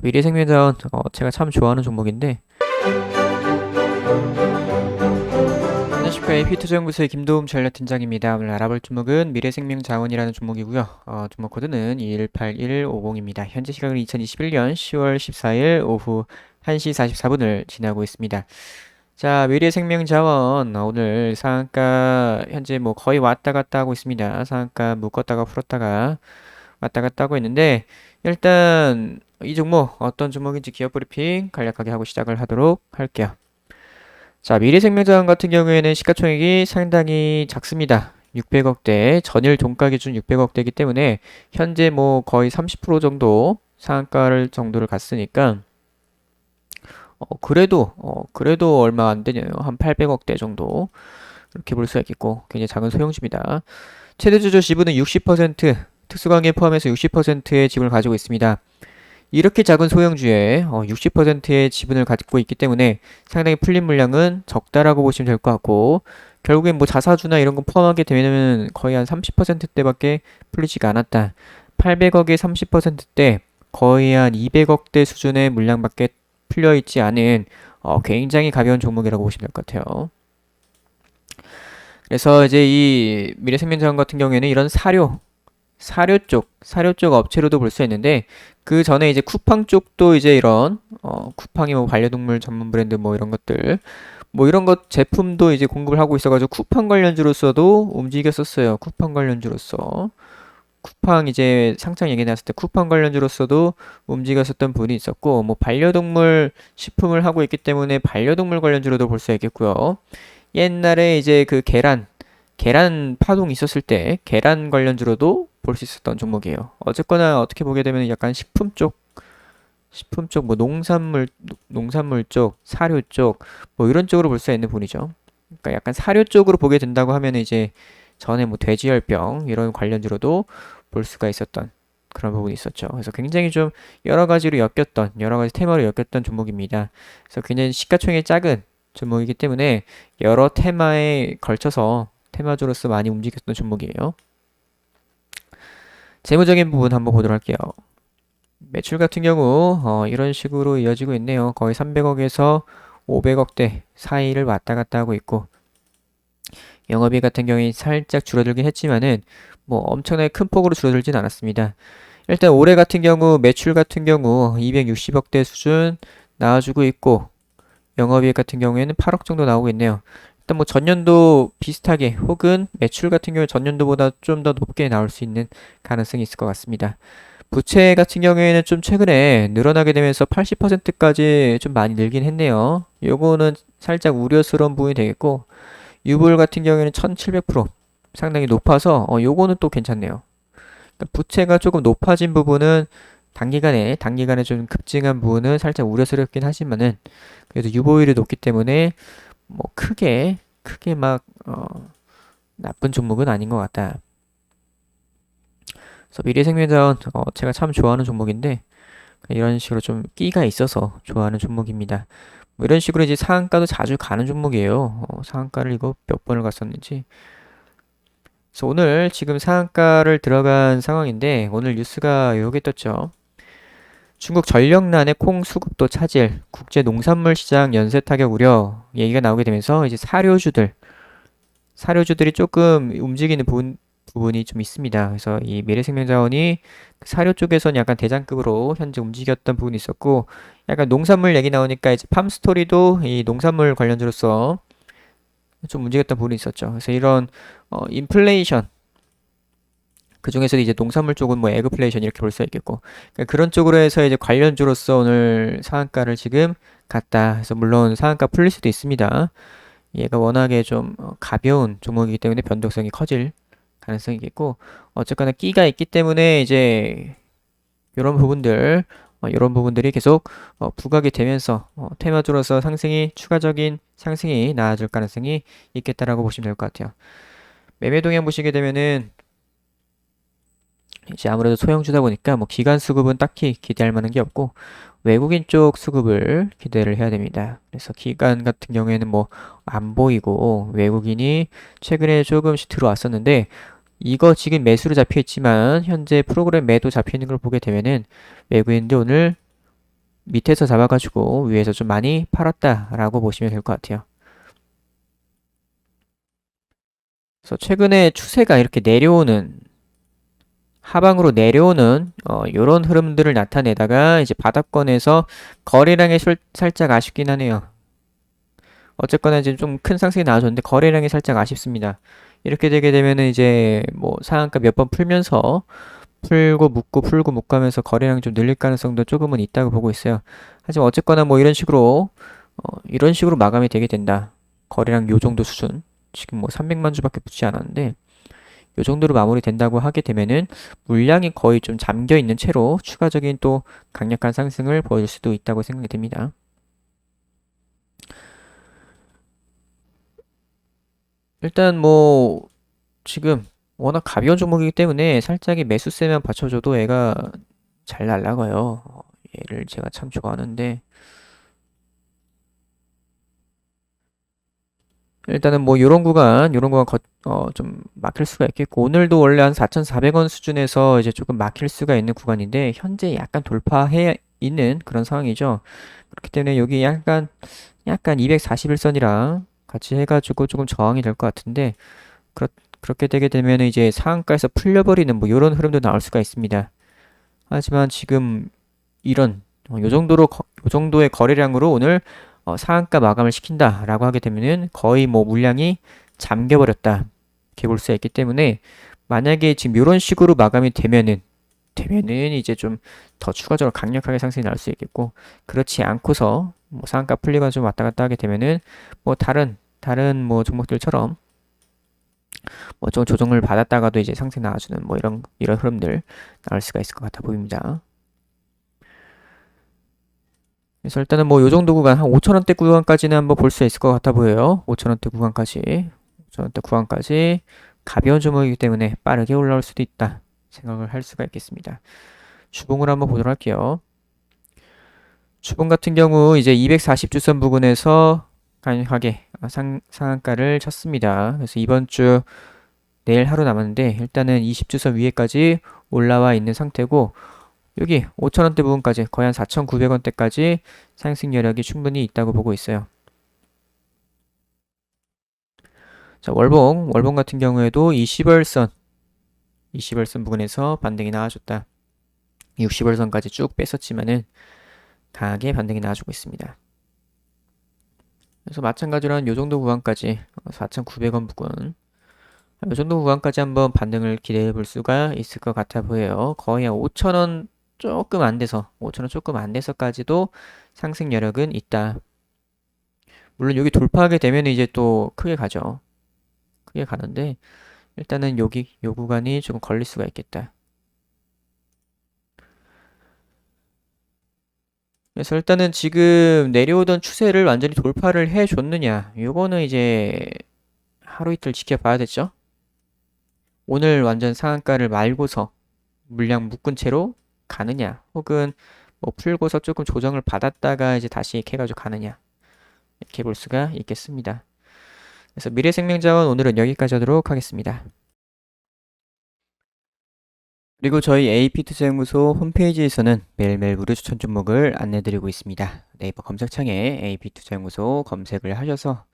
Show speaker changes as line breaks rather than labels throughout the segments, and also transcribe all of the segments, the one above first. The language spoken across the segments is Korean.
미래생명자원 제가 참 좋아하는 종목인데 안녕하십니까. AP투자연구소의 김도움 전략팀장입니다. 오늘 알아볼 종목은 미래생명자원이라는 종목이고요. 종목 코드는 218150입니다. 현재 시각은 2021년 10월 14일 오후 1시 44분을 지나고 있습니다. 자, 미래생명자원 오늘 상한가 현재 뭐 거의 왔다 갔다 하고 있습니다. 상한가 묶었다가 풀었다가 왔다 갔다 하고 있는데 일단 이 종목 어떤 종목인지 기업 브리핑 간략하게 하고 시작을 하도록 할게요. 자, 미래생명자원 같은 경우에는 시가총액이 상당히 작습니다. 600억대, 전일 종가 기준 600억대이기 때문에 현재 뭐 거의 30% 정도 상한가를 정도를 갔으니까 그래도 얼마 안 되네요. 한 800억대 정도 이렇게 볼 수가 있겠고 굉장히 작은 소형주입니다. 최대 주주 지분은 60%, 특수관계 포함해서 60%의 지분을 가지고 있습니다. 이렇게 작은 소형주에 60%의 지분을 갖고 있기 때문에 상당히 풀린 물량은 적다라고 보시면 될 것 같고, 결국엔 뭐 자사주나 이런 거 포함하게 되면 거의 한 30%대밖에 풀리지가 않았다. 800억의 30%대 거의 한 200억대 수준의 물량밖에 풀려 있지 않은 굉장히 가벼운 종목이라고 보시면 될 것 같아요. 그래서 이제 이 미래생명자원 같은 경우에는 이런 사료 쪽 업체로도 볼 수 있는데, 그 전에 이제 쿠팡 쪽도 이제 이런 쿠팡이 뭐 반려동물 전문 브랜드 뭐 이런 것들 뭐 이런 것 제품도 이제 공급을 하고 있어가지고 쿠팡 관련주로서도 움직였었어요. 쿠팡 관련주로서 쿠팡 이제 상장 얘기 나왔을 때 쿠팡 관련주로서도 움직였었던 분이 있었고, 뭐 반려동물 식품을 하고 있기 때문에 반려동물 관련주로도 볼 수 있겠고요. 옛날에 이제 그 계란 파동 있었을 때 계란 관련주로도 볼 수 있었던 종목이에요. 어쨌거나 어떻게 보게 되면 약간 식품 쪽 뭐 농산물 쪽, 사료 쪽 뭐 이런 쪽으로 볼 수 있는 분이죠. 그러니까 약간 사료 쪽으로 보게 된다고 하면 이제 전에 뭐 돼지열병 이런 관련주로도 볼 수가 있었던 그런 부분이 있었죠. 그래서 굉장히 좀 여러 가지 테마로 엮였던 종목입니다. 그래서 굉장히 시가총액이 작은 종목이기 때문에 여러 테마에 걸쳐서 테마주로서 많이 움직였던 종목이에요. 재무적인 부분 한번 보도록 할게요. 매출 같은 경우 이런 식으로 이어지고 있네요. 거의 300억에서 500억대 사이를 왔다 갔다 하고 있고, 영업이익 같은 경우에 살짝 줄어들긴 했지만은 뭐 엄청나게 큰 폭으로 줄어들진 않았습니다. 일단 올해 같은 경우 매출 같은 경우 260억대 수준 나와주고 있고, 영업이익 같은 경우에는 8억 정도 나오고 있네요. 일단 뭐 전년도 비슷하게 혹은 매출 같은 경우에 전년도보다 좀 더 높게 나올 수 있는 가능성이 있을 것 같습니다. 부채 같은 경우에는 좀 최근에 늘어나게 되면서 80%까지 좀 많이 늘긴 했네요. 요거는 살짝 우려스러운 부분이 되겠고, 유볼 같은 경우에는 1700% 상당히 높아서 요거는 또 괜찮네요. 그러니까 부채가 조금 높아진 부분은 단기간에 좀 급증한 부분은 살짝 우려스럽긴 하지만은 그래도 유보율이 높기 때문에 뭐 크게 막 나쁜 종목은 아닌 것 같다. 그래서 미래생명자원 제가 참 좋아하는 종목인데 이런 식으로 좀 끼가 있어서 좋아하는 종목입니다. 뭐 이런 식으로 이제 상한가도 자주 가는 종목이에요. 상한가를 이거 몇 번을 갔었는지. 그래서 오늘 지금 상한가를 들어간 상황인데 오늘 뉴스가 요게 떴죠. 중국 전력난의 콩 수급도 차질, 국제 농산물 시장 연쇄 타격 우려 얘기가 나오게 되면서 이제 사료주들이 조금 움직이는 부분이 좀 있습니다. 그래서 이 미래생명자원이 사료 쪽에서는 약간 대장급으로 현재 움직였던 부분이 있었고, 약간 농산물 얘기 나오니까 이제 팜스토리도 이 농산물 관련주로서 좀 움직였던 부분이 있었죠. 그래서 이런 인플레이션, 그 중에서도 이제 농산물 쪽은 뭐 에그플레이션 이렇게 볼 수 있겠고, 그러니까 그런 쪽으로 해서 이제 관련주로서 오늘 상한가를 지금 갔다. 그래서 물론 상한가 풀릴 수도 있습니다. 얘가 워낙에 좀 가벼운 종목이기 때문에 변동성이 커질 가능성이 있겠고, 어쨌거나 끼가 있기 때문에 이제 이런 부분들이 계속 부각이 되면서 테마주로서 추가적인 상승이 나아질 가능성이 있겠다라고 보시면 될 것 같아요. 매매 동향 보시게 되면은 이제 아무래도 소형주다 보니까 뭐 기관 수급은 딱히 기대할 만한 게 없고 외국인 쪽 수급을 기대를 해야 됩니다. 그래서 기관 같은 경우에는 뭐 안 보이고 외국인이 최근에 조금씩 들어왔었는데, 이거 지금 매수로 잡혀 있지만 현재 프로그램 매도 잡혀 있는 걸 보게 되면은 외국인들 오늘 밑에서 잡아가지고 위에서 좀 많이 팔았다라고 보시면 될 것 같아요. 그래서 최근에 추세가 이렇게 내려오는 하방으로 내려오는 요런 흐름들을 나타내다가 이제 바닥권에서 거래량이 살짝 아쉽긴 하네요. 어쨌거나 이제 좀 큰 상승이 나와줬는데 거래량이 살짝 아쉽습니다. 이렇게 되게 되면은 이제 뭐 상한가 몇 번 풀면서 풀고 묶고 풀고 묶고 하면서 거래량이 좀 늘릴 가능성도 조금은 있다고 보고 있어요. 하지만 어쨌거나 뭐 이런 식으로 마감이 되게 된다. 거래량 요 정도 수준. 지금 뭐 300만 주밖에 붙지 않았는데 요 정도로 마무리된다고 하게 되면은 물량이 거의 좀 잠겨 있는 채로 추가적인 또 강력한 상승을 보여줄 수도 있다고 생각이 듭니다. 일단 뭐 지금 워낙 가벼운 종목이기 때문에 살짝의 매수세만 받쳐줘도 얘가 잘 날아가요. 얘를 제가 참 좋아하는데 일단은 뭐 요런 구간 좀 막힐 수가 있겠고 오늘도 원래 한 4,400원 수준에서 이제 조금 막힐 수가 있는 구간인데 현재 약간 돌파해 있는 그런 상황이죠. 그렇기 때문에 여기 약간 241선이랑 같이 해가지고 조금 저항이 될 것 같은데 그렇게 되게 되면 이제 상한가에서 풀려버리는 뭐 요런 흐름도 나올 수가 있습니다. 하지만 지금 요 정도의 거래량으로 오늘 상한가 마감을 시킨다라고 하게 되면은 거의 뭐 물량이 잠겨버렸다. 이렇게 볼 수가 있기 때문에 만약에 지금 이런 식으로 마감이 되면은 이제 좀 더 추가적으로 강력하게 상승이 나올 수 있겠고 그렇지 않고서 뭐 상한가 풀리가 좀 왔다 갔다 하게 되면은 뭐 다른 뭐 종목들처럼 뭐 좀 조정을 받았다가도 이제 상승 나와주는 뭐 이런 흐름들 나올 수가 있을 것 같아 보입니다. 그래서 일단은 뭐 요 정도 구간 한 5천원대 구간까지는 한번 볼 수 있을 것 같아 보여요. 5천원대 구간까지 5천원대 구간까지 가벼운 종목이기 때문에 빠르게 올라올 수도 있다 생각을 할 수가 있겠습니다. 주봉을 한번 보도록 할게요. 주봉 같은 경우 이제 240주선 부근에서 강력하게 상한가를 쳤습니다. 그래서 이번 주 내일 하루 남았는데 일단은 20주선 위에까지 올라와 있는 상태고 여기 5천원대 부분까지 거의 한 4,900원대까지 상승 여력이 충분히 있다고 보고 있어요. 자, 월봉 같은 경우에도 20월선 부근에서 반등이 나와줬다. 60월선까지 쭉 뺐었지만은 강하게 반등이 나와주고 있습니다. 그래서 마찬가지로 한 요 정도 구간까지 4,900원 부근 요 정도 구간까지 한번 반등을 기대해 볼 수가 있을 것 같아 보여요. 거의 한 5천원 조금 안 돼서 5천원 조금 안 돼서까지도 상승 여력은 있다. 물론 여기 돌파하게 되면 이제 또 크게 가죠. 크게 가는데 일단은 여기 요 구간이 조금 걸릴 수가 있겠다. 그래서 일단은 지금 내려오던 추세를 완전히 돌파를 해줬느냐 요거는 이제 하루 이틀 지켜봐야 되죠. 오늘 완전 상한가를 말고서 물량 묶은 채로 가느냐 혹은 뭐 풀고서 조금 조정을 받았다가 이제 다시 이렇게 해가지고 가느냐 이렇게 볼 수가 있겠습니다. 그래서 미래생명자원 오늘은 여기까지 하도록 하겠습니다. 그리고 저희 AP투자연구소 홈페이지에서는 매일매일 무료 추천 종목을 안내드리고 있습니다. 네이버 검색창에 AP투자연구소 검색을 하셔서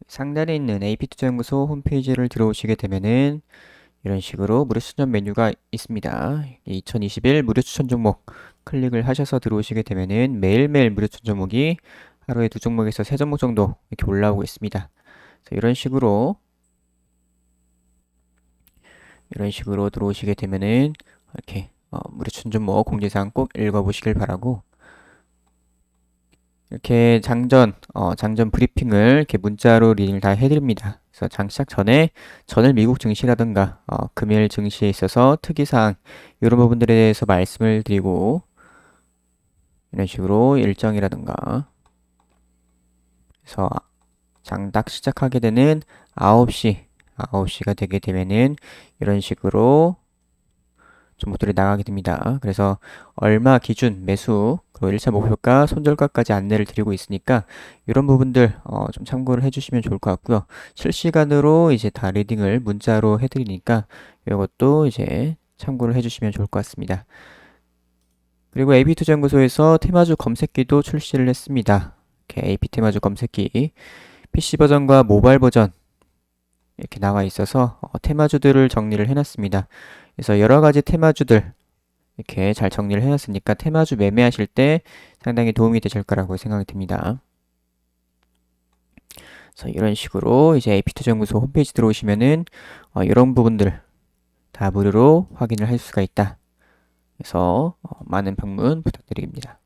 상단에 있는 AP투자연구소 홈페이지를 들어오시게 되면은 이런 식으로 무료 추천 메뉴가 있습니다. 2021 무료 추천 종목 클릭을 하셔서 들어오시게 되면은 매일매일 무료 추천 종목이 하루에 2종목에서 3종목 정도 이렇게 올라오고 있습니다. 이런 식으로 들어오시게 되면은 이렇게 무료 추천 종목 공지사항 꼭 읽어보시길 바라고 이렇게 장전 브리핑을 이렇게 문자로 리딩을 다 해드립니다. 그래서 장 시작 전에 전일 미국 증시라든가 금일 증시에 있어서 특이사항 이런 부분들에 대해서 말씀을 드리고 이런 식으로 일정이라든가 그래서 장 딱 시작하게 되는 9시가 되게 되면은 이런 식으로 종목들이 나가게 됩니다. 그래서 얼마 기준 매수 그리고 1차 목표가 손절가까지 안내를 드리고 있으니까 이런 부분들 좀 참고를 해주시면 좋을 것 같고요. 실시간으로 이제 다 리딩을 문자로 해드리니까 이것도 이제 참고를 해주시면 좋을 것 같습니다. 그리고 AP투자연구소에서 테마주 검색기도 출시를 했습니다. 이렇게 AP 테마주 검색기, PC 버전과 모바일 버전 이렇게 나와 있어서 테마주들을 정리를 해놨습니다. 그래서 여러 가지 테마주들 이렇게 잘 정리를 해놨으니까 테마주 매매하실 때 상당히 도움이 되실 거라고 생각이 듭니다. 그래서 이런 식으로 이제 AP투자연구소 홈페이지 들어오시면은 이런 부분들 다 무료로 확인을 할 수가 있다. 그래서 많은 방문 부탁드립니다.